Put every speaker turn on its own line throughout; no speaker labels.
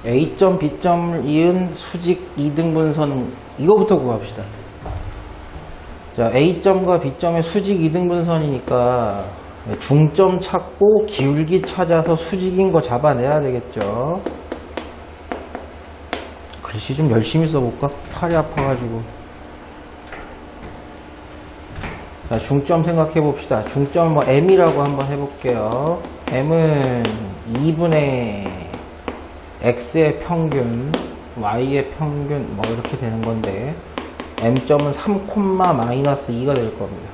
A점, B점을 이은 수직 이등분선 이거부터 구합시다. 자, A점과 B점의 수직 이등분선이니까 중점 찾고 기울기 찾아서 수직인 거 잡아내야 되겠죠. 글씨 좀 열심히 써볼까? 팔이 아파가지고. 자, 중점 생각해 봅시다. 중점 뭐 M이라고 한번 해볼게요. M은 2분의 X의 평균, Y의 평균 뭐 이렇게 되는 건데 M점은 3,-2가 될 겁니다.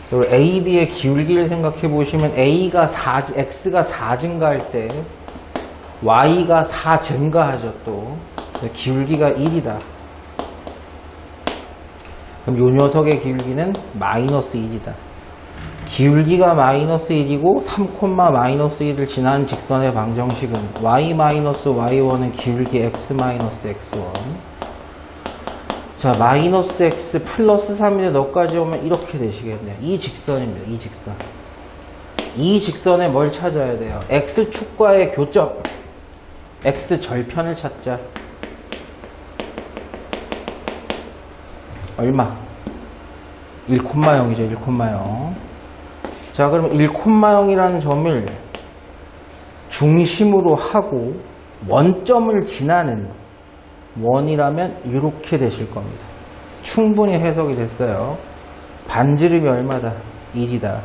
그리고 A, B의 기울기를 생각해 보시면 X가 4 증가할 때 Y가 4 증가하죠. 또 기울기가 1이다. 그럼 요 녀석의 기울기는 -1이다. 기울기가 -1이고 3,-1을 지난 직선의 방정식은 y-y1은 기울기 x-x1. 자, -x 플러스 3인데 너까지 오면 이렇게 되시겠네요. 이 직선입니다. 이 직선. 이 직선에 뭘 찾아야 돼요? x축과의 교점. x 절편을 찾자. 얼마? 1,0이죠. 1,0. 자, 그럼 1,0이라는 점을 중심으로 하고 원점을 지나는 원이라면 이렇게 되실 겁니다. 충분히 해석이 됐어요. 반지름이 얼마다? 1이다.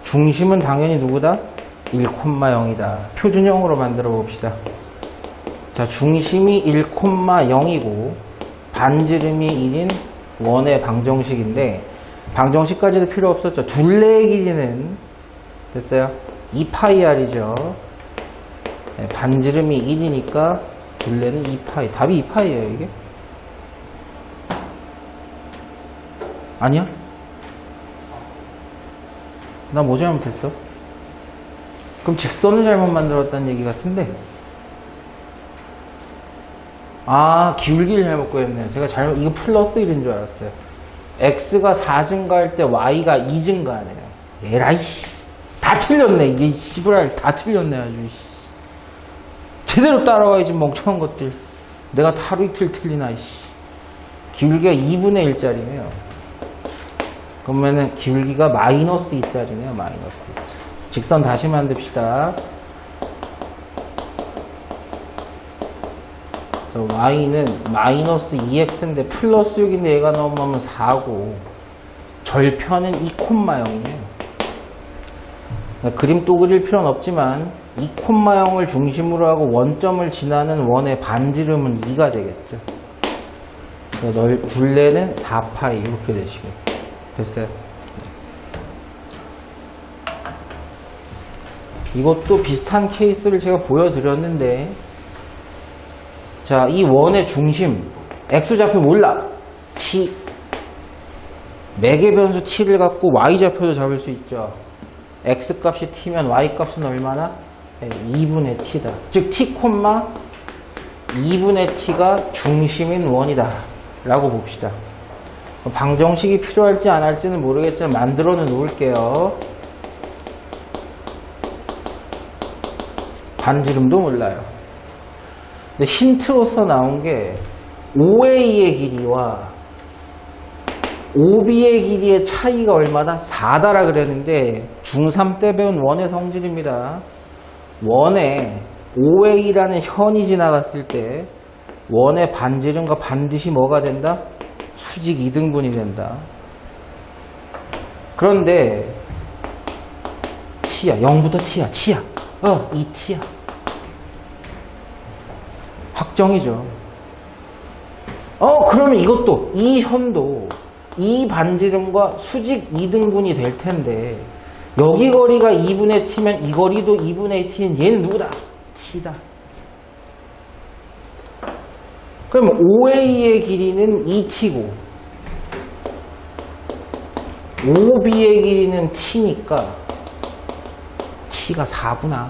중심은 당연히 누구다? 1,0이다. 표준형으로 만들어 봅시다. 자, 중심이 1,0이고 반지름이 1인 원의 방정식인데 방정식까지도 필요 없었죠. 둘레의 길이는 됐어요? 2πr이죠. 네, 반지름이 1이니까 둘레는 2π. 답이 2π예요, 이게? 아니야? 나 뭐 잘못했어? 그럼 직선을 잘못 만들었다는 얘기 같은데? 아, 기울기를 잘못 구했네요. 제가 이거 플러스 1인 줄 알았어요. x가 4 증가할 때 y가 2 증가하네요. 에라이씨. 다 틀렸네. 이게 씨부랄 다 틀렸네, 아주. 제대로 따라와야지, 멍청한 것들. 내가 하루 이틀 틀리나, 이씨. 기울기가 2분의 1짜리네요. 그러면은 기울기가 -2짜리네요, -2. 직선 다시 만듭시다. y는 -2x인데 플러스 6인데 얘가 넘어가면 4고 절편은 2,0이에요. 그림 또 그릴 필요는 없지만 2,0을 중심으로 하고 원점을 지나는 원의 반지름은 2가 되겠죠. 둘레는 4π 이렇게 되시겠죠. 됐어요? 이것도 비슷한 케이스를 제가 보여드렸는데 자, 이 원의 중심 x좌표 몰라. t 매개 변수 t를 갖고 y좌표도 잡을 수 있죠. x값이 t면 y값은 얼마나? 2분의 t다. 즉 t, 2분의 t가 중심인 원이다 라고 봅시다. 방정식이 필요할지 안 할지는 모르겠지만 만들어 놓을게요. 반지름도 몰라요. 근데 힌트로서 나온 게 OA의 길이와 OB의 길이의 차이가 얼마다? 4다라 그랬는데 중3 때 배운 원의 성질입니다. 원에 OA라는 현이 지나갔을 때 원의 반지름과 반드시 뭐가 된다? 수직 2등분이 된다. 그런데 t야. 0부터 t야. 이 t야. 확정이죠. 그러면 이것도, 이 현도, 이 반지름과 수직 2등분이 될 텐데, 여기 거리가 2분의 t면 이 거리도 2분의 t는 얘는 누구다? t다. 그러면 OA의 길이는 2t고, OB의 길이는 t니까, t가 4구나.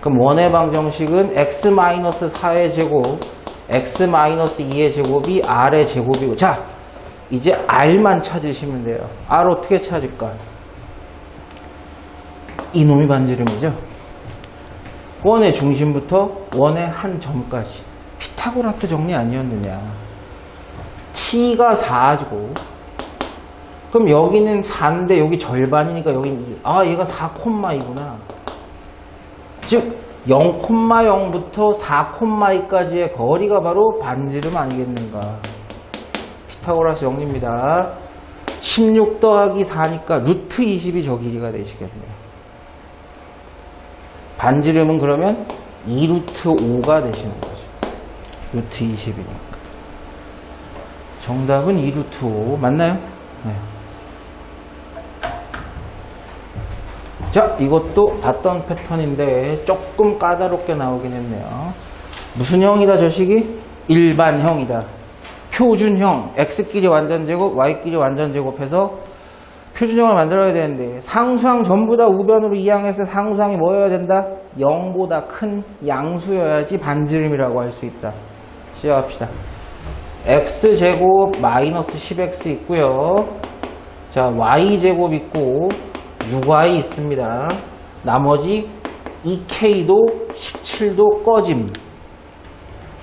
그럼 원의 방정식은 x-4의 제곱, x-2의 제곱이 r의 제곱이고, 자, 이제 r만 찾으시면 돼요. r 어떻게 찾을까? 이놈이 반지름이죠. 원의 중심부터 원의 한 점까지. 피타고라스 정리 아니었느냐. t가 4고 그럼 여기는 4인데 여기 절반이니까 여기는 2. 아, 얘가 4,2구나. 즉 0,0부터 4,2까지의 거리가 바로 반지름 아니겠는가. 피타고라스 정리입니다. 16 더하기 4니까 루트 20이 저 길이가 되시겠네요. 반지름은 그러면 2루트 5가 되시는 거죠. 루트 20이니까. 정답은 2루트 5 맞나요? 네. 자, 이것도 봤던 패턴인데 조금 까다롭게 나오긴 했네요. 무슨 형이다 저 식이? 일반형이다. 표준형. x끼리 완전제곱, y끼리 완전제곱해서 표준형을 만들어야 되는데 상수항 전부 다 우변으로 이항해서 상수항이 뭐여야 된다? 0보다 큰 양수여야지 반지름이라고 할 수 있다. 시작합시다. x제곱 마이너스 10x 있고요. 자, y제곱 있고 6y 있습니다. 나머지 2k도 17도 꺼짐.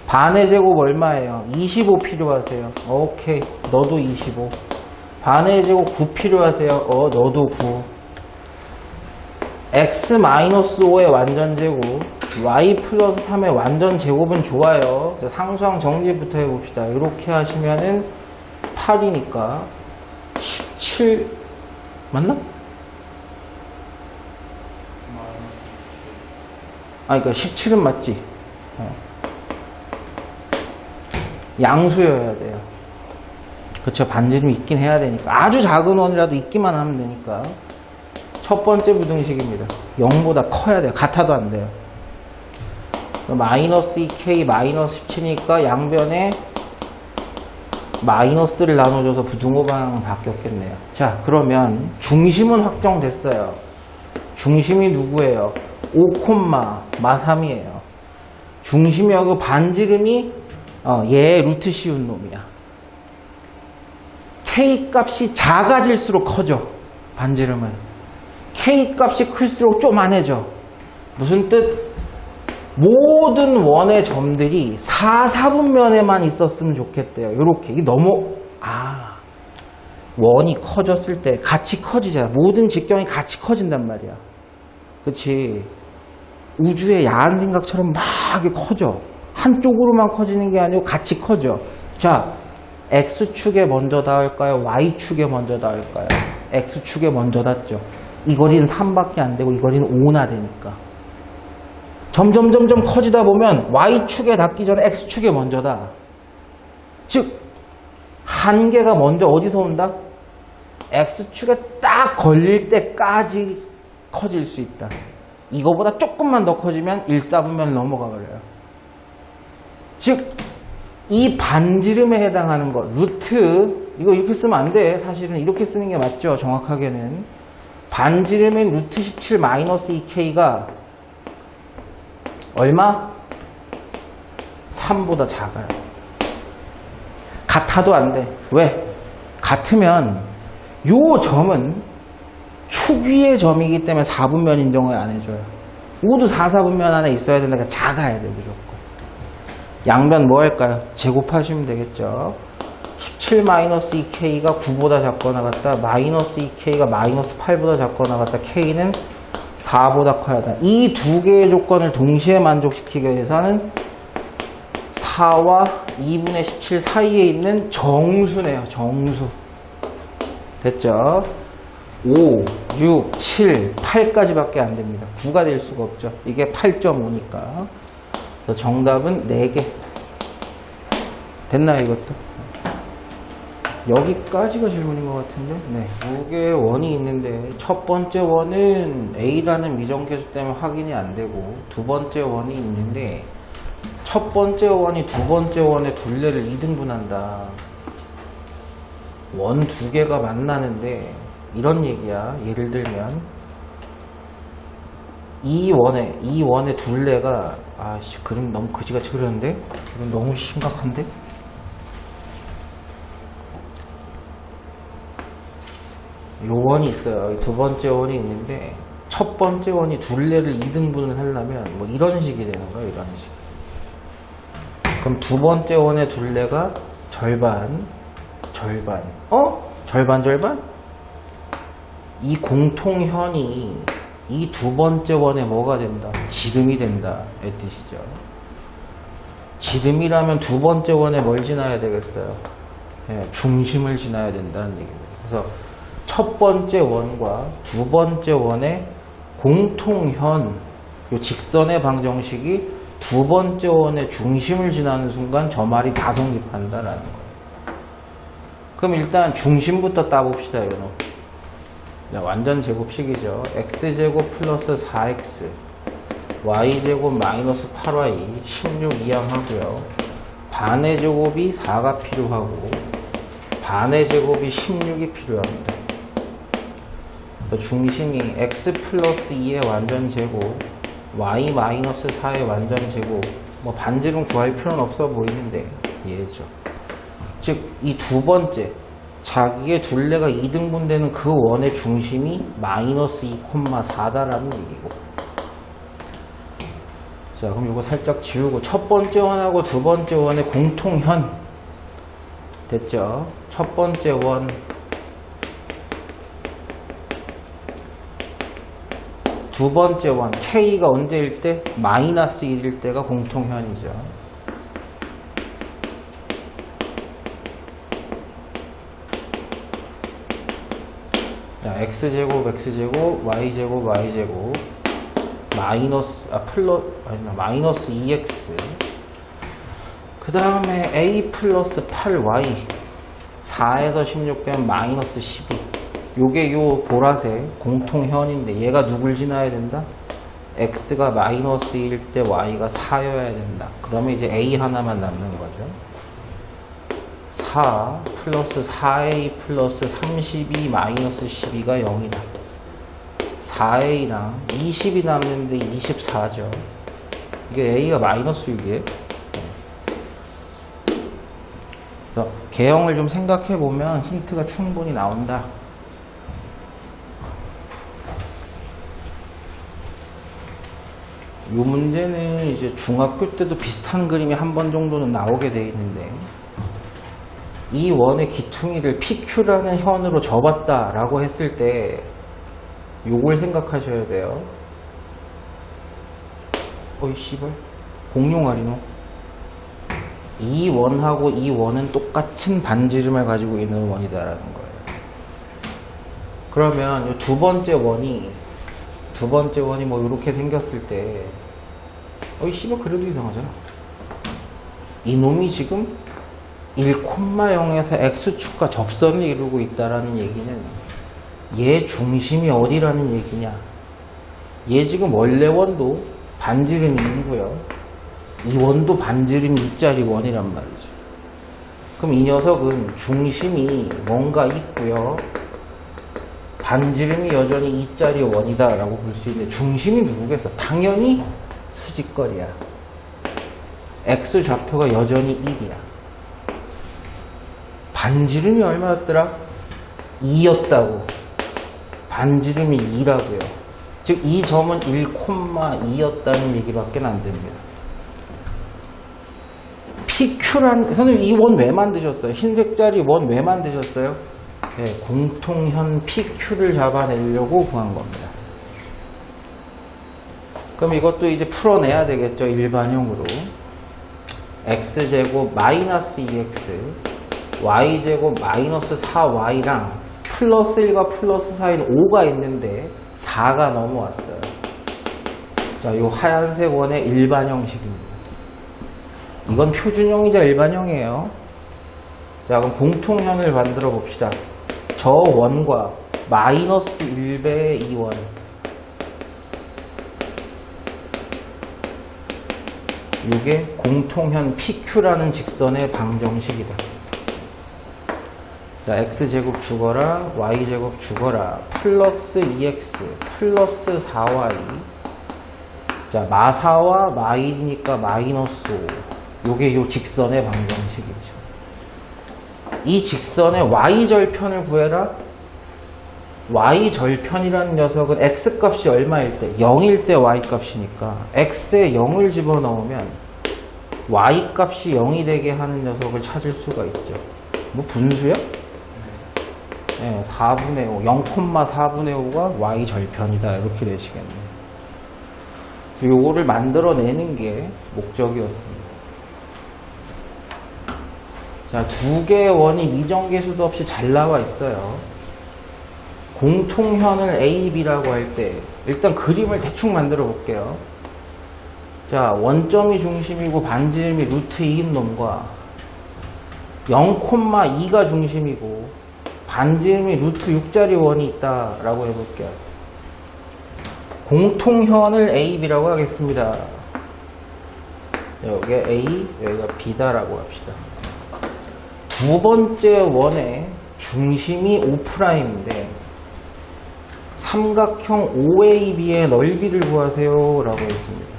반의 제곱 얼마예요? 25 필요하세요. 오케이. 너도 25. 반의 제곱 9 필요하세요. 너도 9. x-5의 완전제곱 y 플러스 3의 완전제곱은 좋아요. 상수항 정리부터 해봅시다. 이렇게 하시면은 8이니까 17 맞나? 그러니까 17은 맞지. 양수여야 돼요. 그쵸. 반지름이 있긴 해야 되니까. 아주 작은 원이라도 있기만 하면 되니까. 첫 번째 부등식입니다. 0보다 커야 돼요. 같아도 안 돼요. 마이너스 2k 마이너스 17이니까 양변에 마이너스를 나눠줘서 부등호 방향은 바뀌었겠네요. 자, 그러면 중심은 확정됐어요. 중심이 누구예요? 5,3이에요. 중심이하고 반지름이 얘 루트 씌운 놈이야. k 값이 작아질수록 커져. 반지름은. k 값이 클수록 쪼만해져. 무슨 뜻? 모든 원의 점들이 4사분면에만 있었으면 좋겠대요. 요렇게. 이게 너무 원이 커졌을 때 같이 커지잖아. 모든 직경이 같이 커진단 말이야. 그치? 우주의 야한 생각처럼 막 커져. 한쪽으로만 커지는 게 아니고 같이 커져. 자, X축에 먼저 닿을까요? Y축에 먼저 닿을까요? X축에 먼저 닿죠. 이 거리는 3밖에 안 되고 이 거리는 5나 되니까. 점점 커지다 보면 Y축에 닿기 전에 X축에 먼저 닿아. 즉, 한 개가 먼저 어디서 온다? X축에 딱 걸릴 때까지 커질 수 있다. 이거보다 조금만 더 커지면 1/4분면을 넘어가 버려요. 즉, 이 반지름에 해당하는 것, 루트, 이거 이렇게 쓰면 안 돼. 사실은 이렇게 쓰는 게 맞죠. 정확하게는. 반지름인 루트 17 마이너스 2k가 얼마? 3보다 작아요. 같아도 안 돼. 왜? 같으면 요 점은 축 위의 점이기 때문에 4분면 인정을 안 해줘요. 모두 4사분면 안에 있어야 된다니까 작아야 돼, 무조건. 양변 뭐 할까요? 제곱하시면 되겠죠. 17-2k가 9보다 작거나 같다. 마이너스 2k가 마이너스 8보다 작거나 같다. k는 4보다 커야 한다. 이 두 개의 조건을 동시에 만족시키기 위해서는 4와 2분의 17 사이에 있는 정수네요. 정수. 됐죠? 5, 6, 7, 8까지밖에 안 됩니다. 9가 될 수가 없죠. 이게 8.5니까. 정답은 4개. 됐나요, 이것도? 여기까지가 질문인 것 같은데? 네. 두 개의 원이 있는데, 첫 번째 원은 A라는 미정계수 때문에 확인이 안 되고, 두 번째 원이 있는데, 첫 번째 원이 두 번째 원의 둘레를 2등분한다. 원 두 개가 만나는데, 이런 얘기야. 예를 들면, 이 원의 둘레가, 그림 너무 그지같이 그렸는데? 이건 너무 심각한데? 요 원이 있어요. 두 번째 원이 있는데, 첫 번째 원이 둘레를 2등분을 하려면 뭐 이런 식이 되는 거예요. 이런 식. 그럼 두 번째 원의 둘레가 절반. 절반? 이 공통현이 이 두 번째 원에 뭐가 된다? 지름이 된다. 의 뜻이죠. 지름이라면 두 번째 원에 뭘 지나야 되겠어요? 예, 중심을 지나야 된다는 얘기입니다. 그래서 첫 번째 원과 두 번째 원의 공통현, 이 직선의 방정식이 두 번째 원의 중심을 지나는 순간 저 말이 다 성립한다라는 거예요. 그럼 일단 중심부터 따봅시다. 이거는 완전 제곱식이죠. x제곱 플러스 4x y제곱 마이너스 8y 16 이항하고요. 반의 제곱이 4가 필요하고 반의 제곱이 16이 필요합니다. 중심이 x 플러스 2의 완전 제곱 y 마이너스 4의 완전 제곱 뭐 반지름 구할 필요는 없어 보이는데 얘죠. 즉 이 두 번째 자기의 둘레가 2등분 되는 그 원의 중심이 마이너스 2,4다라는 얘기고. 자, 그럼 이거 살짝 지우고 첫 번째 원하고 두 번째 원의 공통현 됐죠? 첫 번째 원 두 번째 원 K가 언제일 때? 마이너스 1일 때가 공통현이죠. 자, x제곱 x제곱 y제곱 y제곱 마이너스 2x 그 다음에 a 플러스 8y 4에서 16 빼면 마이너스 12 요게 요 보라색 공통현인데 얘가 누굴 지나야 된다? x가 마이너스 1일 때 y가 4여야 된다. 그러면 이제 a 하나만 남는 거죠. 4 플러스 4a 플러스 32 마이너스 12가 0이다. 4a랑 20이 남는데 24죠. 이게 a가 마이너스 6이에요. 그래서 개형을 좀 생각해 보면 힌트가 충분히 나온다. 이 문제는 이제 중학교 때도 비슷한 그림이 한 번 정도는 나오게 돼 있는데 이 원의 기퉁이를 PQ라는 현으로 접었다라고 했을 때 요걸 생각하셔야 돼요. 어이 씨발 공룡아리노. 이 원하고 이 원은 똑같은 반지름을 가지고 있는 원이다라는 거예요. 그러면 이 두 번째 원이 뭐 이렇게 생겼을 때 어이 씨발 그래도 이상하잖아. 이놈이 지금 1,0에서 x축과 접선을 이루고 있다라는 얘기는 얘 중심이 어디라는 얘기냐. 얘 지금 원래 원도 반지름이 있고요. 이 원도 반지름이 2짜리 원이란 말이죠. 그럼 이 녀석은 중심이 뭔가 있고요. 반지름이 여전히 2짜리 원이다라고 볼 수 있는데 중심이 누구겠어? 당연히 수직거리야. x 좌표가 여전히 1이야. 반지름이 얼마였더라? 2였다고. 반지름이 2라고요. 즉 이 점은 1,2였다는 얘기밖에 안 됩니다. PQ란 선생님 이 원 왜 만드셨어요? 흰색짜리 원 왜 만드셨어요? 네, 공통현 PQ를 잡아내려고 구한 겁니다. 그럼 이것도 이제 풀어내야 되겠죠. 일반형으로 x제곱 마이너스 2x y제곱 마이너스 4y랑 플러스 1과 플러스 4인 5가 있는데 4가 넘어왔어요. 자, 요 하얀색 원의 일반형식입니다. 이건 표준형이자 일반형이에요. 자, 그럼 공통현을 만들어 봅시다. 저 원과 마이너스 1배의 이 원. 이게 공통현 PQ라는 직선의 방정식이다. 자, x제곱 죽어라, y제곱 죽어라, 플러스 2x, 플러스 4y. 자, 마사와 마이니까 마이너스 5. 요게 요 직선의 방정식이죠. 이 직선의 y절편을 구해라. y 절편이라는 녀석은 x 값이 얼마일 때? 0일 때 y 값이니까 x에 0을 집어넣으면 y 값이 0이 되게 하는 녀석을 찾을 수가 있죠. 뭐 분수야? 네, 4분의 5, 0,4분의 5가 y 절편이다. 이렇게 되시겠네요. 요거를 만들어내는 게 목적이었습니다. 자, 두 개의 원이 미정계수도 없이 잘 나와 있어요. 공통현을 A, B라고 할 때 일단 그림을 대충 만들어 볼게요. 자, 원점이 중심이고 반지름이 루트 2인 놈과 0,2가 중심이고 반지름이 루트 6짜리 원이 있다라고 해볼게요. 공통현을 A, B라고 하겠습니다. 여기가 A, 여기가 B다라고 합시다. 두 번째 원의 중심이 O'인데 삼각형 OAB의 넓이를 구하세요 라고 했습니다.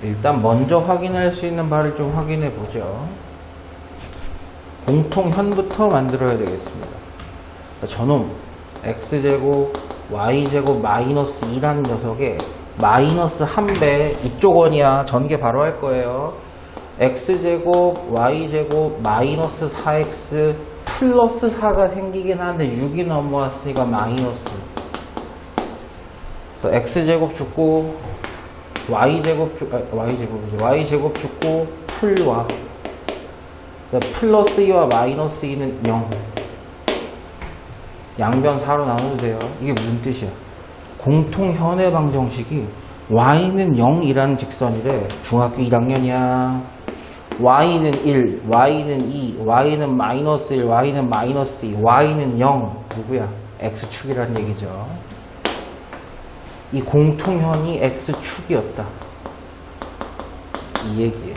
일단 먼저 확인할 수 있는 바를 좀 확인해 보죠. 공통현부터 만들어야 되겠습니다. 저놈 x제곱 y제곱 마이너스 2라는 녀석에 마이너스 1배 이쪽 원이야. 전개 바로 할 거예요. x제곱 y제곱 마이너스 4x 플러스 4가 생기긴 하는데 6이 넘어왔으니까 마이너스. 그래서 x제곱 죽고 y제곱 죽고 풀과 플러스 2와 마이너스 2는 0. 양변 4로 나눠도 돼요. 이게 무슨 뜻이야? 공통현의 방정식이 y는 0이라는 직선이래. 중학교 1학년이야. y는 1, y는 2, y는 마이너스 1, y는 마이너스 2, y는 0. 누구야? x축이라는 얘기죠. 이 공통현이 x축이었다. 이 얘기예요.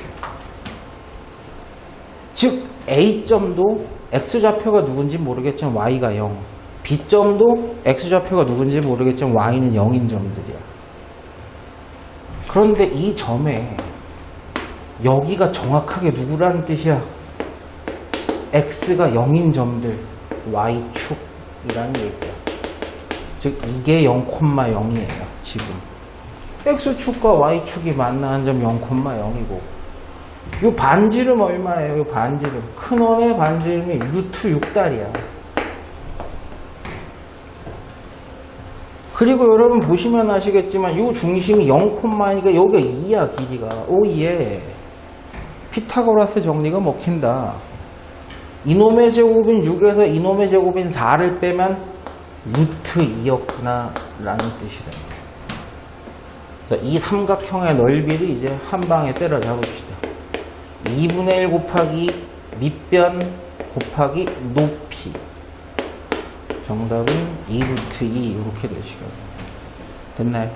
즉 A점도 x좌표가 누군지 모르겠지만 y가 0, B점도 x좌표가 누군지 모르겠지만 y는 0인 점들이야. 그런데 이 점에 여기가 정확하게 누구라는 뜻이야? x가 0인 점들, y축이라는 얘기야. 즉 이게 0,0이에요. 지금 x축과 y축이 만나는 점 0,0이고 요 반지름 얼마예요? 요 반지름 큰 원의 반지름이 루트 6달이야. 그리고 여러분 보시면 아시겠지만 요 중심이 0,2니까 여기가 2야. 길이가 오예. 피타고라스 정리가 먹힌다. 이놈의 제곱인 6에서 이놈의 제곱인 4를 빼면 루트 2였구나 라는 뜻이 됩니다. 그래서 이 삼각형의 넓이를 이제 한 방에 때려잡읍시다. 2분의 1 곱하기 밑변 곱하기 높이. 정답은 2루트 2 이렇게 되시거든요. 됐나요?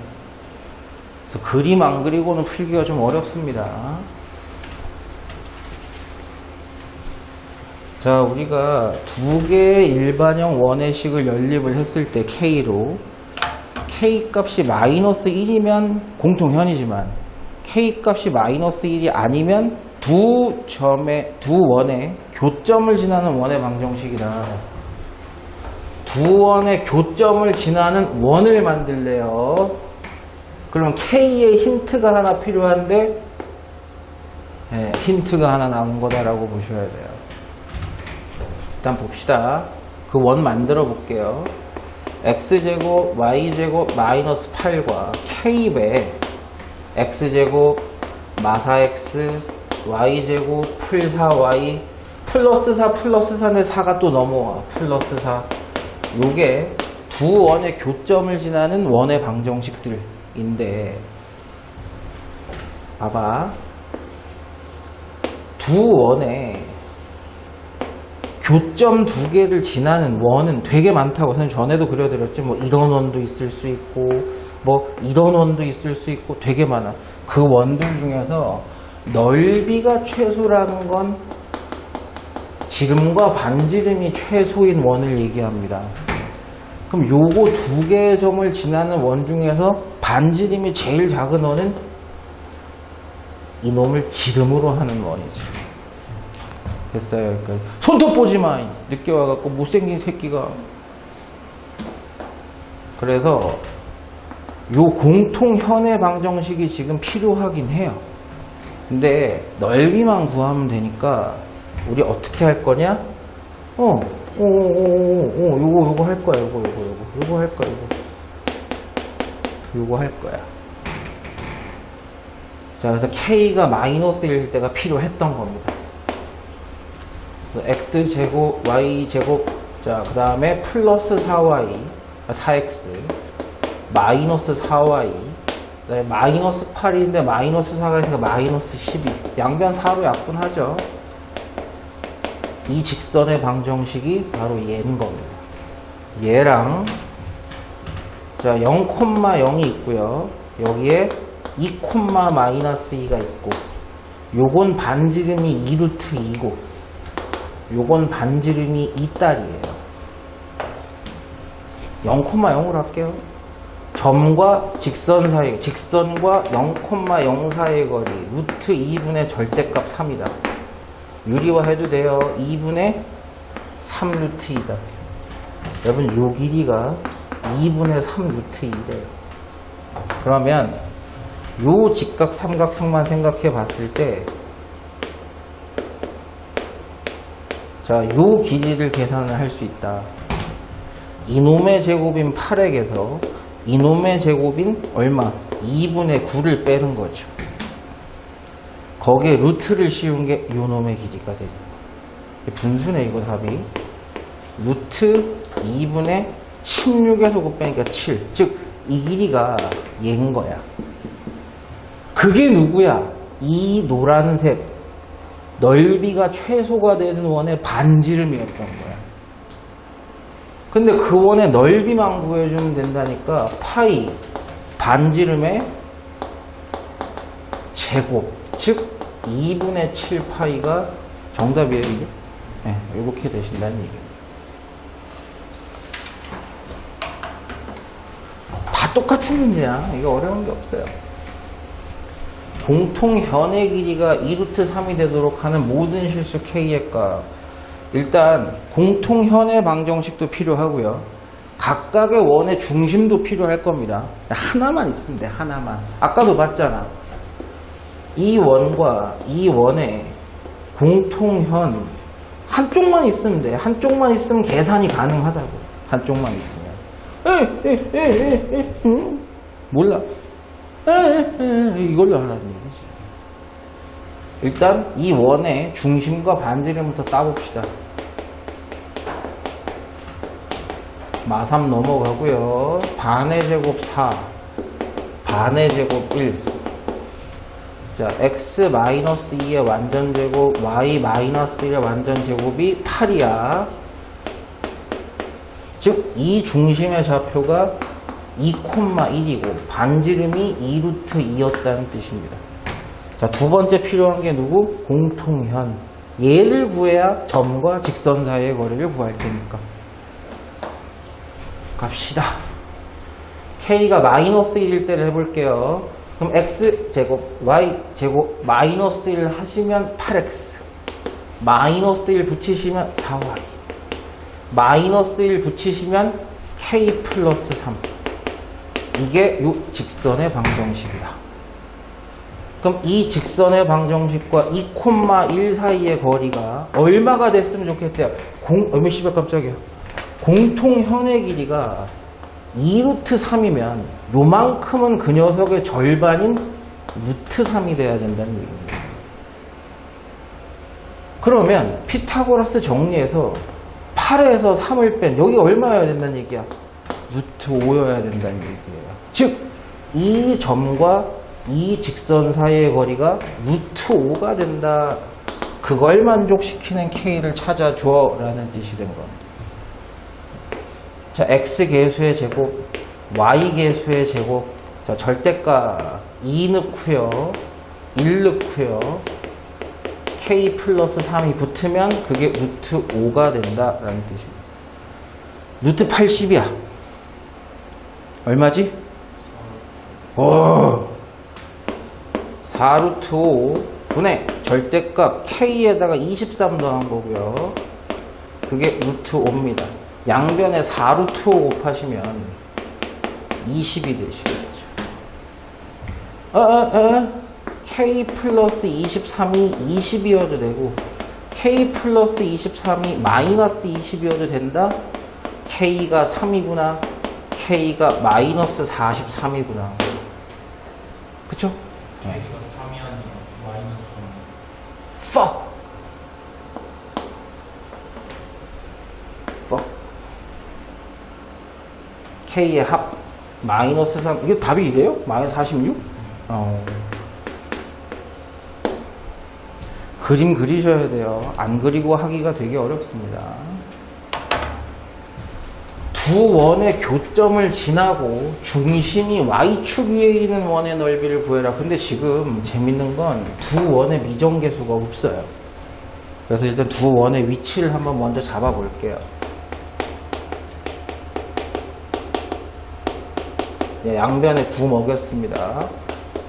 그래서 그림 안 그리고는 풀기가 좀 어렵습니다. 자, 우리가 두 개의 일반형 원의식을 연립을 했을 때 K로 K 값이 마이너스 1이면 공통현이지만 K 값이 마이너스 1이 아니면 두 원의 교점을 지나는 원의 방정식이다. 두 원의 교점을 지나는 원을 만들래요. 그럼 K의 힌트가 하나 필요한데 힌트가 하나 나온 거다라고 보셔야 돼요. 일단 봅시다. 그 원 만들어 볼게요. x제곱 y제곱 마이너스 8과 k배 x제곱 마사x y제곱 풀 4y 플러스 4 플러스 4인데 4가 또 넘어와. 플러스 4. 요게 두 원의 교점을 지나는 원의 방정식들인데 봐봐. 두 원의 교점 두 개를 지나는 원은 되게 많다고 선생님 전에도 그려드렸지. 뭐 이런 원도 있을 수 있고 뭐 이런 원도 있을 수 있고 되게 많아. 그 원들 중에서 넓이가 최소라는 건 지름과 반지름이 최소인 원을 얘기합니다. 그럼 요거 두 개의 점을 지나는 원 중에서 반지름이 제일 작은 원은 이놈을 지름으로 하는 원이죠. 됐어요. 그러니까 손톱 보지 마. 늦게 와갖고 못생긴 새끼가 그래서 요 공통 현해 방정식이 지금 필요하긴 해요. 근데 넓이만 구하면 되니까 우리 어떻게 할 거냐? 요거 할 거야. 요거 할 거야. 요거 할 거야. 자, 그래서 K가 -1일 때가 필요했던 겁니다. X제곱, Y제곱, 자, 그 다음에 플러스 4Y, 4X, 마이너스 4Y, 그 다음에 마이너스 8인데 마이너스 4가 있으니까 마이너스 12. 양변 4로 약분하죠. 이 직선의 방정식이 바로 얘인 겁니다. 얘랑, 자, 0,0이 있고요. 여기에 2,-2가 있고, 요건 반지름이 2루트 2고, 요건 반지름이 2달이에요. 0,0으로 할게요. 점과 직선 사이, 직선과 0,0 사이의 거리, 루트 2분의 절대값 3이다. 유리화해도 돼요. 2분의 3루트 2다. 여러분, 요 길이가 2분의 3루트 2래요. 그러면 요 직각 삼각형만 생각해 봤을 때, 자, 요 길이를 계산을 할 수 있다. 이놈의 제곱인 8액에서 이놈의 제곱인 얼마? 2분의 9를 빼는 거죠. 거기에 루트를 씌운 게 요놈의 길이가 되는 거예요. 분수네, 이거 답이. 루트 2분의 16에서 9 빼니까 7. 즉, 이 길이가 얘인 거야. 그게 누구야? 이 노란색 넓이가 최소가 되는 원의 반지름이었던 거야. 근데 그 원의 넓이만 구해주면 된다니까 파이 반지름의 제곱, 즉 2분의 7 파이가 정답이에요, 이게? 네, 이렇게 되신다는 얘기입니다. 다 똑같은 문제야. 이게 어려운 게 없어요. 공통 현의 길이가 2루트 3이 되도록 하는 모든 실수 K의 값. 일단 공통 현의 방정식도 필요하고요. 각각의 원의 중심도 필요할 겁니다. 하나만 있으면 돼, 하나만. 아까도 봤잖아. 이 원과 이 원의 공통현 한쪽만 있으면 돼. 한쪽만 있으면 계산이 가능하다고. 한쪽만 있으면. 몰라. 이걸로 하라는 얘기지. 일단 이 원의 중심과 반지름부터 따봅시다. 마3 넘어가고요. 반의 제곱 4, 반의 제곱 1. 자, x-2의 완전 제곱, y-1의 완전 제곱이 8이야. 즉, 이 중심의 좌표가 2,1이고 반지름이 2루트 2였다는 뜻입니다. 자, 두 번째 필요한 게 누구? 공통현. 얘를 구해야 점과 직선 사이의 거리를 구할 테니까. 갑시다. K가 -1일 때를 해볼게요. 그럼 X제곱, Y제곱, -1 하시면 8X. -1 붙이시면 4Y. -1 붙이시면 K 플러스 3. 이게 요 직선의 방정식이다. 그럼 이 직선의 방정식과 2,1 사이의 거리가 얼마가 됐으면 좋겠대요? 몇십에 깜짝이야. 공통현의 길이가 2루트 3이면 요만큼은 그 녀석의 절반인 루트 3이 돼야 된다는 얘기입니다. 그러면 피타고라스 정리해서 8에서 3을 뺀 여기 얼마여야 된다는 얘기야? 루트 5여야 된다는 얘기예요. 즉, 이 점과 이 직선 사이의 거리가 루트 5가 된다. 그걸 만족시키는 K를 찾아줘 라는 뜻이 된 겁니다. 자, X 계수의 제곱, Y 계수의 제곱. 자, 절대값 2 넣고요. 1 넣고요. K 플러스 3이 붙으면 그게 루트 5가 된다라는 뜻입니다. 루트 80이야. 얼마지? 4루트 5 분의 절대값 K에다가 23 더한 거고요. 그게 루트 5입니다. 양변에 4루트 5 곱하시면 20이 되시겠죠. K 플러스 23이 20이어도 되고 K 플러스 23이 마이너스 20이어도 된다? K가 3이구나. K가 마이너스 43이구나. 그쵸?
K가 3이 아니라 마이너스 3.
Fuck! Fuck. K의 합 마이너스 3. 이게 답이 이래요? 마이너스 46? 그림 그리셔야 돼요. 안 그리고 하기가 되게 어렵습니다. 두 원의 교점을 지나고 중심이 Y축 위에 있는 원의 넓이를 구해라. 근데 지금 재밌는 건 두 원의 미정계수가 없어요. 그래서 일단 두 원의 위치를 한번 먼저 잡아 볼게요. 양변에 9 먹였습니다.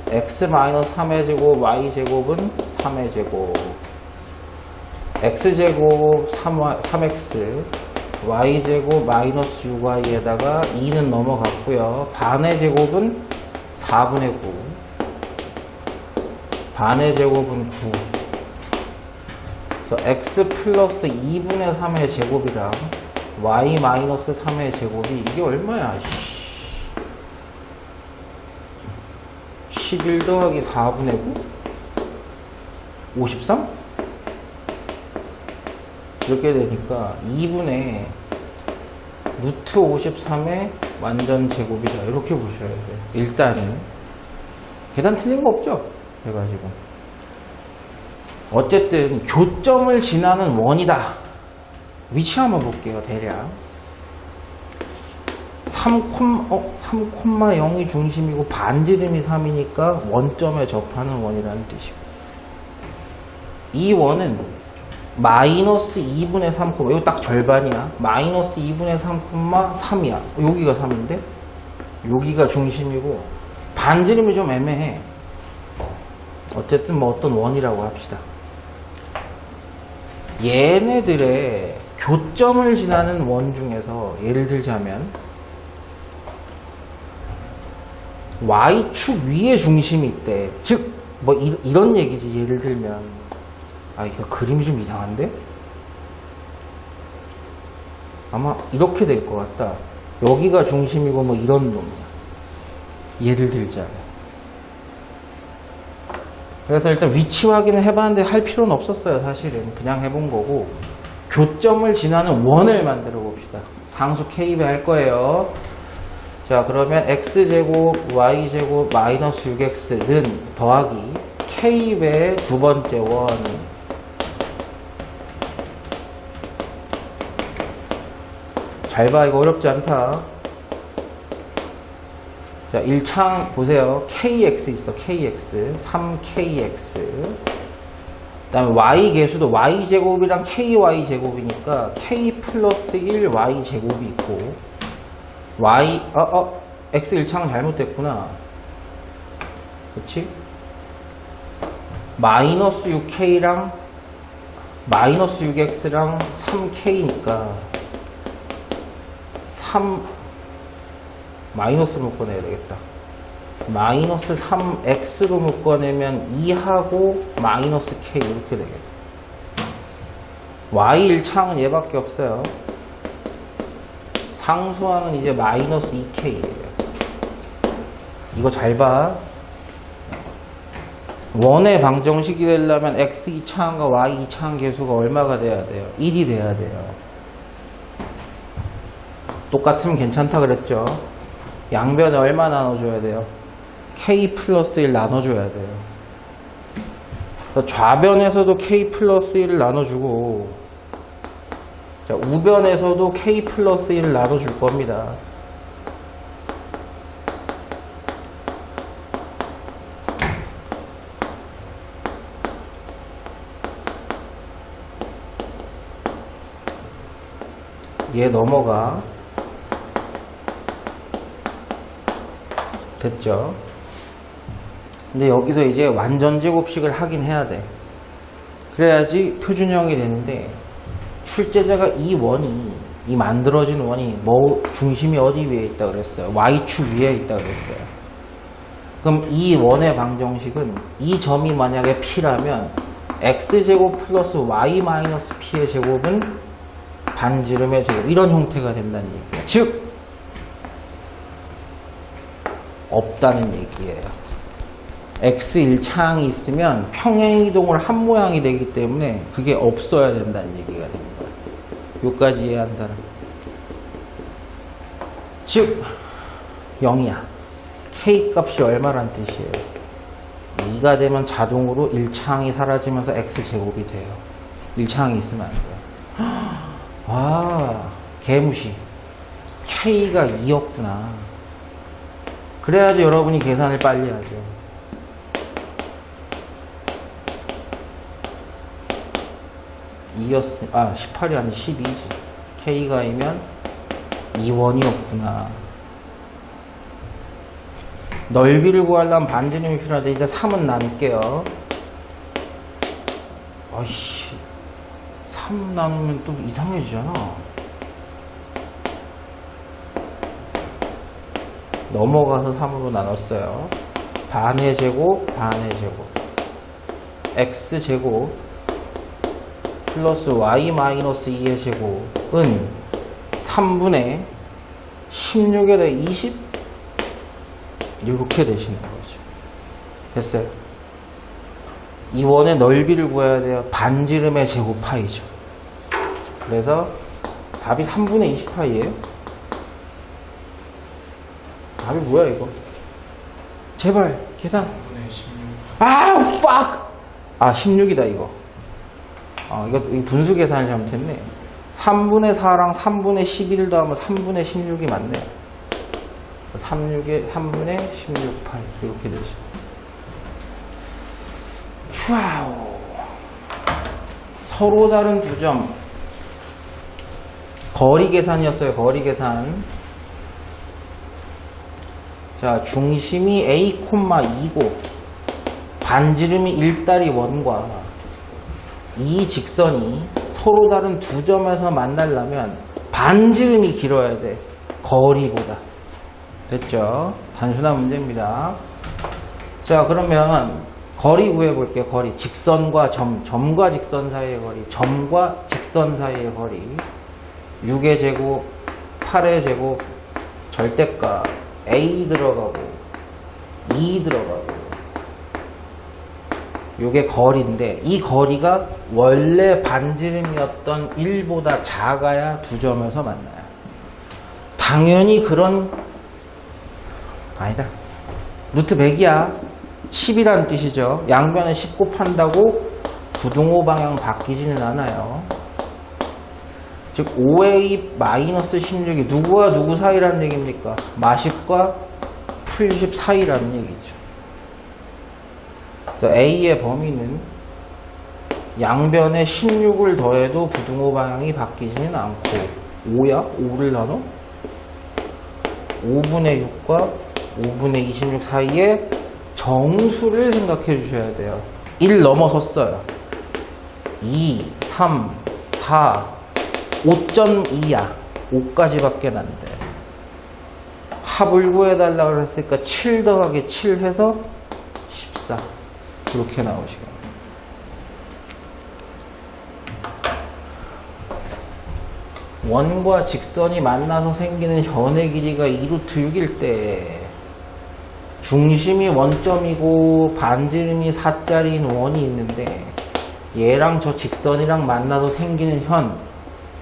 x-3의 제곱, y제곱은 3의 제곱. x제곱 3x, y제곱 마이너스 6y에다가 2는 넘어갔고요. 반의 제곱은 4분의 9. 반의 제곱은 9. 그래서 x 플러스 2분의 3의 제곱이랑 y 마이너스 3의 제곱이 이게 얼마야? 11 더하기 4분의 9? 53? 이렇게 되니까 2분의 루트 53의 완전 제곱이다. 이렇게 보셔야 돼요. 일단은 계산 틀린 거 없죠? 해가지고 어쨌든 교점을 지나는 원이다. 위치 한번 볼게요. 대략 3,0이 중심이고 반지름이 3이니까 원점에 접하는 원이라는 뜻이고, 이 원은 마이너스 2분의 3, 이거 딱 절반이야. 마이너스 2분의 3,3이야. 여기가 3인데 여기가 중심이고 반지름이 좀 애매해. 어쨌든 뭐 어떤 원이라고 합시다. 얘네들의 교점을 지나는 원 중에서 예를 들자면 Y축 위에 중심이 있대. 즉 뭐 이런 얘기지. 예를 들면 이거 그림이 좀 이상한데? 아마 이렇게 될 것 같다. 여기가 중심이고 뭐 이런 놈이야. 예를 들자면. 그래서 일단 위치 확인을 해봤는데 할 필요는 없었어요. 사실은 그냥 해본 거고, 교점을 지나는 원을 만들어 봅시다. 상수 K배 할 거예요. 자, 그러면 x제곱 y제곱 마이너스 6x는 더하기 K배의 두 번째 원. 잘 봐, 이거 어렵지 않다. 자, 1창 보세요. kx 있어. kx 3kx. 그 다음에 y 계수도 y제곱이랑 ky제곱이니까 k 플러스 1 y제곱이 있고, x 1창은 잘못됐구나. 그치? 마이너스 6k랑 마이너스 6x랑 3k니까 3 마이너스로 묶어내야 되겠다. 마이너스 3x로 묶어내면 2하고 마이너스 k 이렇게 되겠다. y 1창은 얘밖에 없어요. 상수항은 이제 마이너스 2k예요. 이거 잘 봐. 원의 방정식이 되려면 x 2차항과 y 2차항 계수가 얼마가 돼야 돼요? 1이 돼야 돼요. 똑같으면 괜찮다 그랬죠? 양변에 얼마 나눠줘야 돼요? k 플러스 1 나눠줘야 돼요. 좌변에서도 k 플러스 1을 나눠주고, 자, 우변에서도 k 플러스 1을 나눠줄 겁니다. 얘 넘어가. 됐죠? 근데 여기서 이제 완전 제곱식을 하긴 해야 돼. 그래야지 표준형이 되는데, 출제자가 이 원이 이 만들어진 원이 뭐 중심이 어디 위에 있다 그랬어요? y축 위에 있다 그랬어요. 그럼 이 원의 방정식은 이 점이 만약에 p라면 x제곱 플러스 y 마이너스 p의 제곱은 반지름의 제곱, 이런 형태가 된다는 얘기예요. 즉 없다는 얘기예요. x1창이 있으면 평행이동을 한 모양이 되기 때문에 그게 없어야 된다는 얘기가 되는 거예요. 여기까지 이해한 사람? 즉 0이야. k 값이 얼마란 뜻이에요? 2가 되면 자동으로 1창이 사라지면서 x제곱이 돼요. 1창이 있으면 안 돼요. 와, 개무시. k가 2였구나. 그래야지 여러분이 계산을 빨리 하죠. 18이 아니 12지. k가 이면 2원이었구나. 넓이를 구하려면 반지름이 필요한데 일단 3은 나눌게요. 아이씨, 3 나누면 또 이상해지잖아. 넘어가서 3으로 나눴어요. 반의 제곱, 반의 제곱. x제곱 플러스 y 마이너스 2의 제곱은 3분의 16에다 20? 이렇게 되시는 거죠. 됐어요? 이 원의 넓이를 구해야 돼요. 반지름의 제곱 파이죠. 그래서 답이 3분의 20파이예요. 답이 뭐야 이거? 제발 계산.
3분의 16.
아, fuck! 16이다 이거. 이거 분수 계산을 잘못했네. 3분의 4랑 3분의 11도 하면 3분의 16이 맞네. 3분의 16파이 이렇게 되죠. 슈아우. 서로 다른 두 점. 거리 계산이었어요. 거리 계산. 자, 중심이 A, 2고 반지름이 1달이 원과 이 직선이 서로 다른 두 점에서 만나려면 반지름이 길어야 돼. 거리보다. 됐죠? 단순한 문제입니다. 자, 그러면 거리 구해볼게요. 거리. 직선과 점. 점과 직선 사이의 거리. 점과 직선 사이의 거리. 6의 제곱, 8의 제곱, 절대값. A 들어가고, 2 들어가고. 요게 거리인데, 이 거리가 원래 반지름이었던 1보다 작아야 두 점에서 만나요. 당연히 그런, 아니다. 루트 100이야. 10이라는 뜻이죠. 양변에 10 곱한다고 부등호 방향 바뀌지는 않아요. 즉 5a 마이너스 16이 누구와 누구 사이라는 얘기입니까? 마십과 풀십 사이라는 얘기죠. 그래서 a의 범위는 양변에 16을 더해도 부등호 방향이 바뀌지는 않고 5야? 5를 나눠? 5분의 6과 5분의 26 사이에 정수를 생각해 주셔야 돼요. 1 넘어섰어요. 2, 3, 4, 5.2야. 5까지 밖에 안 돼. 합을 구해달라고 그랬으니까 7 더하기 7 해서 14. 이렇게 나오시고. 원과 직선이 만나서 생기는 현의 길이가 2루트 6일 때 중심이 원점이고 반지름이 4짜리인 원이 있는데 얘랑 저 직선이랑 만나서 생기는 현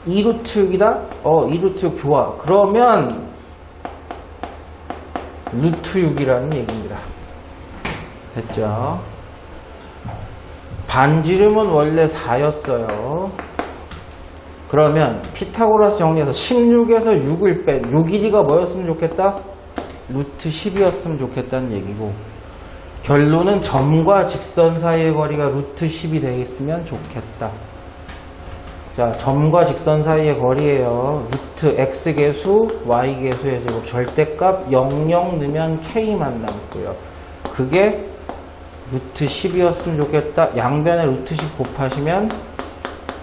2루트 6이다? 2루트 6 좋아. 그러면 루트 6이라는 얘기입니다. 됐죠? 반지름은 원래 4였어요. 그러면 피타고라스 정리해서 16에서 6을 뺀 요 길이가 뭐였으면 좋겠다? 루트 10이었으면 좋겠다는 얘기고, 결론은 점과 직선 사이의 거리가 루트 10이 되겠으면 좋겠다. 자, 점과 직선 사이의 거리예요. 루트 x계수, y계수의 제곱, 절대값 00 넣으면 k만 남고요. 그게 루트 10이었으면 좋겠다. 양변에 루트 10 곱하시면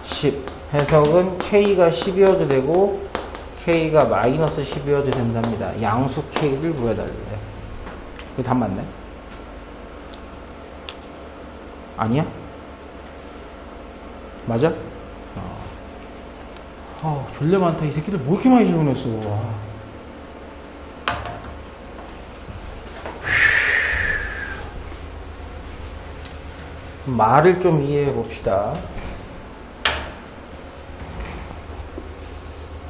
10. 해석은 k가 10이어도 되고 K가 마이너스 10이어도 된답니다. 양수 K를 구해달래. 이거 답 맞네? 아니야? 맞아? 졸려 많다. 이 새끼들 뭐 이렇게 많이 질문했어. 말을 좀 이해해 봅시다.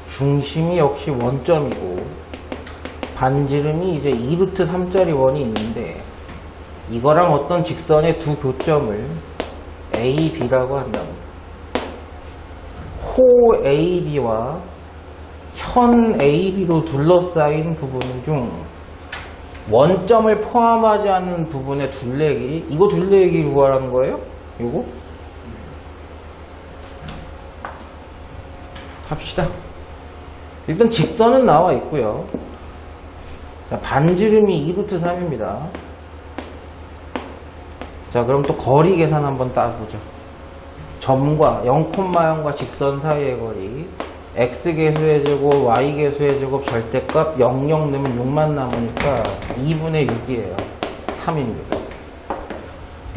중심이 역시 원점이고 반지름이 이제 2루트 3짜리 원이 있는데 이거랑 어떤 직선의 두 교점을 A, B라고 한답니다. 호 AB와 현 AB로 둘러싸인 부분 중 원점을 포함하지 않는 부분의 둘레 길이, 이거 둘레 길이 구하라는 거예요? 이거? 합시다. 일단 직선은 나와 있고요. 자, 반지름이 2루트 3입니다. 자, 그럼 또 거리 계산 한번 따보죠. 점과 0,0과 직선 사이의 거리, x계수의 제곱, y계수의 제곱 절대값 00 넣으면 6만 남으니까 2분의 6이에요. 3입니다.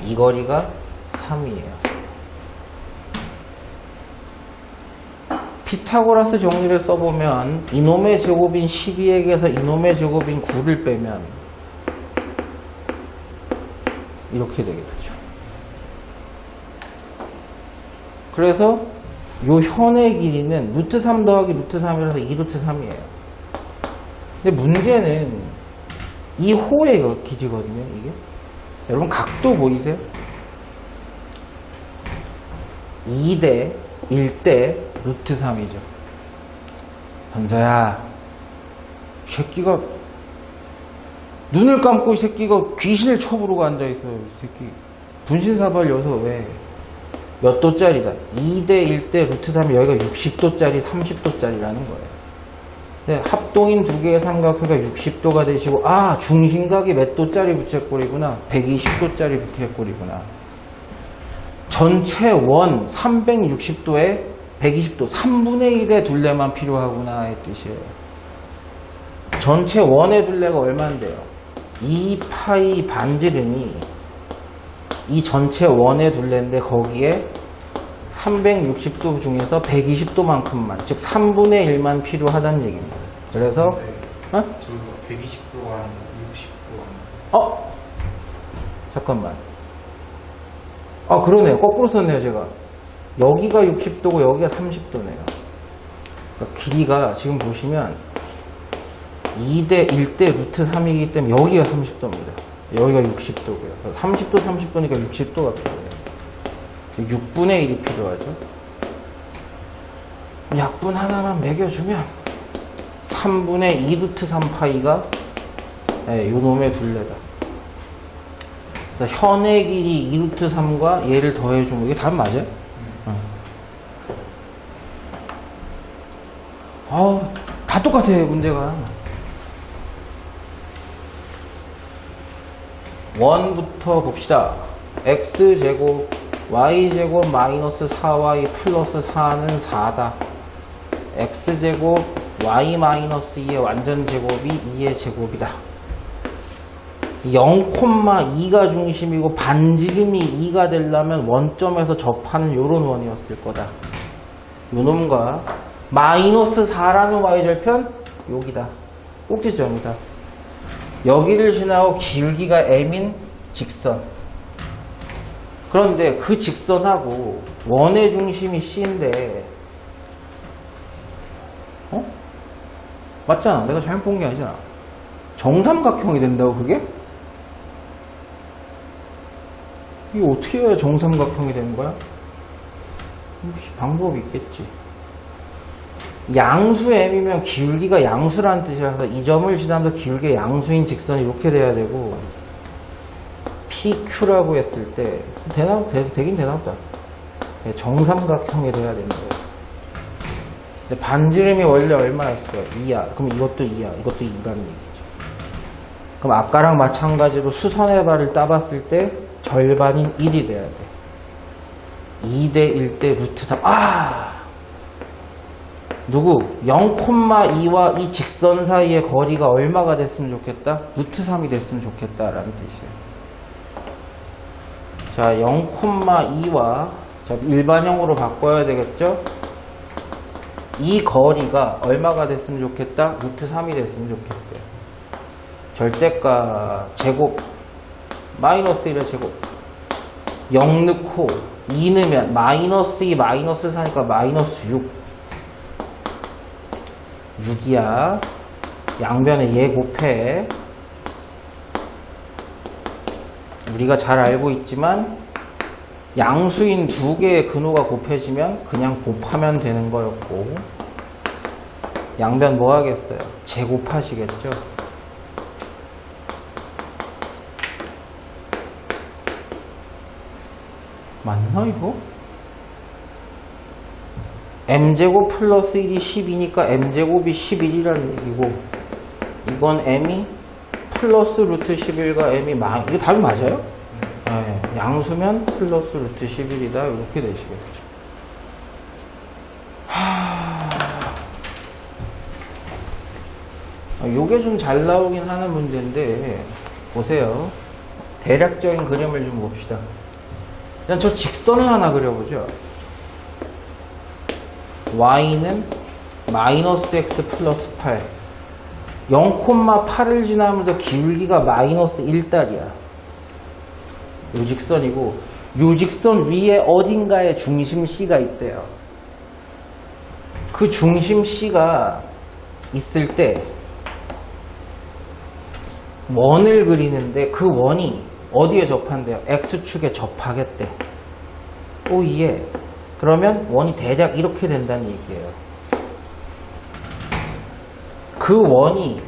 이 거리가 3이에요. 피타고라스 정리를 써보면 이놈의 제곱인 12에게서 이놈의 제곱인 9를 빼면 이렇게 되겠죠. 그래서 요 현의 길이는 루트 3 더하기 루트 3이라서 2루트 3이에요. 근데 문제는 이 호의 길이거든요, 이게. 자, 여러분 각도 보이세요? 2대 1대 루트 3이죠. 현서야, 이 새끼가 눈을 감고 이 새끼가 귀신을 쳐부르고 앉아있어요. 이 새끼 분신사발 여서 왜? 몇 도짜리다? 2대 1대 루트 3이 여기가 60도짜리 30도짜리라는 거예요. 네, 합동인 두 개의 삼각형가 60도가 되시고, 아, 중심각이 몇 도짜리 부채꼴이구나. 120도짜리 부채꼴이구나. 전체 원 360도에 120도 3분의 1의 둘레만 필요하구나 의 뜻이에요. 전체 원의 둘레가 얼마인데요? 2파이 반지름이 이 전체 원의 둘레인데 거기에 360도 중에서 120도만큼만, 즉 3분의 1만 필요하다는 얘기입니다. 그래서
저희가 120도가 아니라 60도.
잠깐만. 그러네요. 거꾸로 썼네요, 제가. 여기가 60도고 여기가 30도네요. 그러니까 길이가 지금 보시면 2대 1대 루트 3이기 때문에 여기가 30도입니다. 여기가 60도고요. 30도, 30도니까 60도가 필요해요. 6분의 1이 필요하죠. 약분 하나만 매겨주면 3분의 2 루트 3파이가 요놈의 둘레다. 현의 길이 2 루트 3과 얘를 더해주면 이게 답 맞아요? 다 똑같아요, 문제가. 원부터 봅시다. x제곱 y제곱 마이너스 4y 플러스 4는 4다. x제곱 y 마이너스 2의 완전 제곱이 2의 제곱이다. 0,2가 중심이고 반지름이 2가 되려면 원점에서 접하는 요런 원이었을 거다. 요놈과 마이너스 4라는 y절편 여기다. 꼭지점이다. 여기를 지나고 기울기가 m인 직선. 그런데 그 직선하고 원의 중심이 C인데 맞잖아. 내가 잘못 본 게 아니잖아. 정삼각형이 된다고 그게? 이게 어떻게 해야 정삼각형이 되는 거야? 혹시 방법이 있겠지. 양수 m이면 기울기가 양수라는 뜻이라서 이 점을 지나면서 기울기가 양수인 직선이 이렇게 돼야 되고 PQ라고 했을 때 되긴 되나 보다. 정삼각형이 돼야 되는 거예요. 근데 반지름이 원래 얼마였어요? 2야. 그럼 이것도 2야. 이것도 2라는 얘기죠. 그럼 아까랑 마찬가지로 수선의 발을 따봤을 때 절반인 1이 돼야 돼. 2대 1대 루트 3. 누구? 0,2와 이 직선 사이의 거리가 얼마가 됐으면 좋겠다? 루트 3이 됐으면 좋겠다라는 뜻이에요. 자, 0,2와 일반형으로 바꿔야 되겠죠? 이 거리가 얼마가 됐으면 좋겠다? 루트 3이 됐으면 좋겠대요. 절대가 제곱 마이너스 1의 제곱 0 넣고 2 넣으면 마이너스 2 마이너스 4니까 마이너스 6이야. 양변에 얘 곱해. 우리가 잘 알고 있지만 양수인 두 개의 근호가 곱해지면 그냥 곱하면 되는 거였고, 양변 뭐 하겠어요? 제곱하시겠죠? 맞나 이거? m제곱 플러스 1이 10이니까 m제곱이 11이라는 얘기고, 이건 m이 플러스 루트 11과 m이 이게 답이 맞아요? 네, 양수면 플러스 루트 11이다 이렇게 되시겠죠. 요게 좀 잘 나오긴 하는 문제인데, 보세요. 대략적인 그림을 좀 봅시다. 일단 저 직선을 하나 그려보죠. y는 마이너스 x 플러스 8, 0,8을 지나면서 기울기가 마이너스 1달이야. 요 직선이고, 요 직선 위에 어딘가에 중심 C가 있대요. 그 중심 C가 있을 때 원을 그리는데, 그 원이 어디에 접한대요? X축에 접하겠대. 오, 이해. 그러면 원이 대략 이렇게 된다는 얘기예요. 그 원이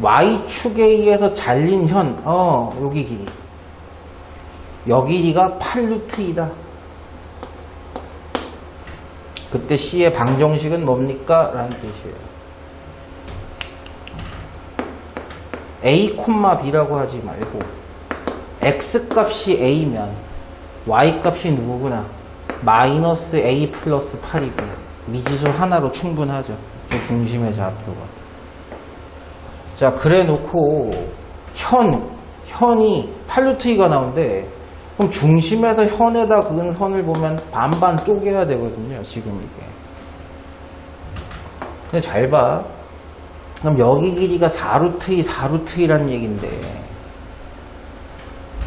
Y축에 의해서 잘린 현, 여기 길이. 여기 길이가 8루트이다. 그때 C의 방정식은 뭡니까? 라는 뜻이에요. A, B라고 하지 말고 X 값이 A면 Y 값이 누구구나? 마이너스 A 플러스 8이고, 미지수 하나로 충분하죠. 그 중심의 좌표가. 자, 그래 놓고 현이 8루트가 나오는데, 그럼 중심에서 현에다 그은 선을 보면 반반 쪼개야 되거든요. 지금 이게. 근데 잘 봐. 그럼 여기 길이가 4루트이라는 얘기인데,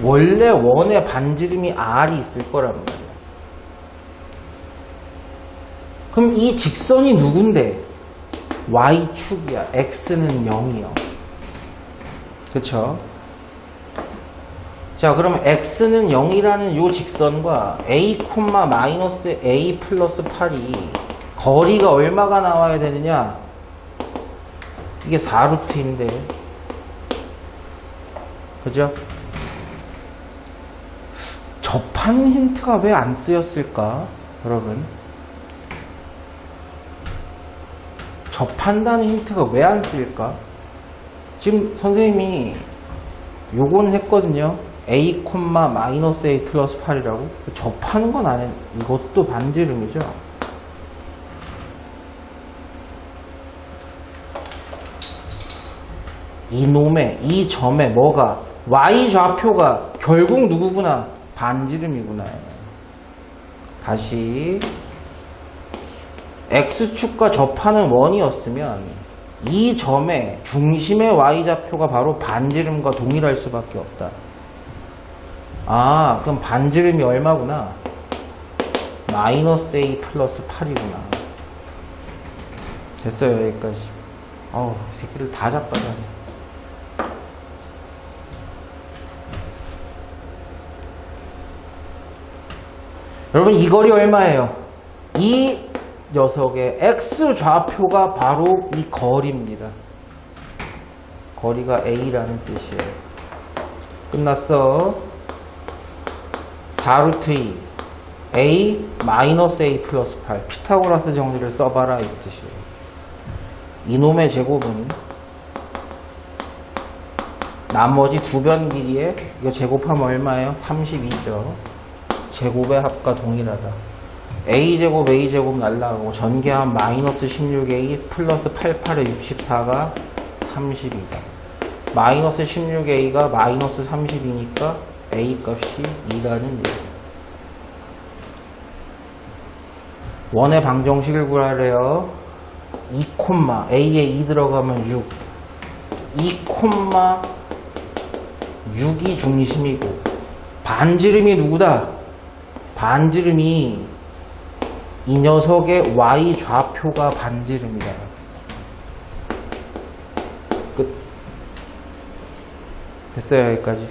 원래 원의 반지름이 R이 있을 거란 말이야. 그럼 이 직선이 누군데? Y축이야. X는 0이요. 그쵸? 자, 그럼 X는 0이라는 요 직선과 A, 마이너스 A 플러스 8이 거리가 얼마가 나와야 되느냐? 이게 4루트인데. 그죠? 접하는 힌트가 왜 안 쓰였을까? 여러분. 접한다는 힌트가 왜 안 쓰일까? 지금 선생님이 요거는 했거든요. A, 마이너스 A 플러스 8이라고. 접하는 건 안 해. 이것도 반지름이죠. 이 점에 뭐가? Y 좌표가 결국 누구구나? 반지름이구나. 다시. X축과 접하는 원이었으면 이 점의 중심의 Y좌표가 바로 반지름과 동일할 수밖에 없다. 아, 그럼 반지름이 얼마구나? 마이너스 A 플러스 8이구나. 됐어요, 여기까지. 이 새끼들 다 자빠졌네. 여러분, 이 거리 얼마예요? 이 녀석의 X 좌표가 바로 이 거리입니다. 거리가 A라는 뜻이에요. 끝났어. 4루트 2 A 마이너스 A 플러스 8. 피타고라스 정리를 써봐라 이 뜻이에요. 이놈의 제곱은 나머지 두 변 길이에 이거 제곱하면 얼마예요? 32죠. 제곱의 합과 동일하다. a제곱 a제곱 날라가고 전개한 마이너스 16a 플러스 88에 64가 30이다. 마이너스 16a가 마이너스 30이니까 a 값이 2라는 얘기예요. 원의 방정식을 구하래요. 2, a에 2 들어가면 6. 2, 6이 중심이고 반지름이 누구다? 반지름이 이 녀석의 y 좌표가 반지름이다. 끝. 됐어요, 여기까지.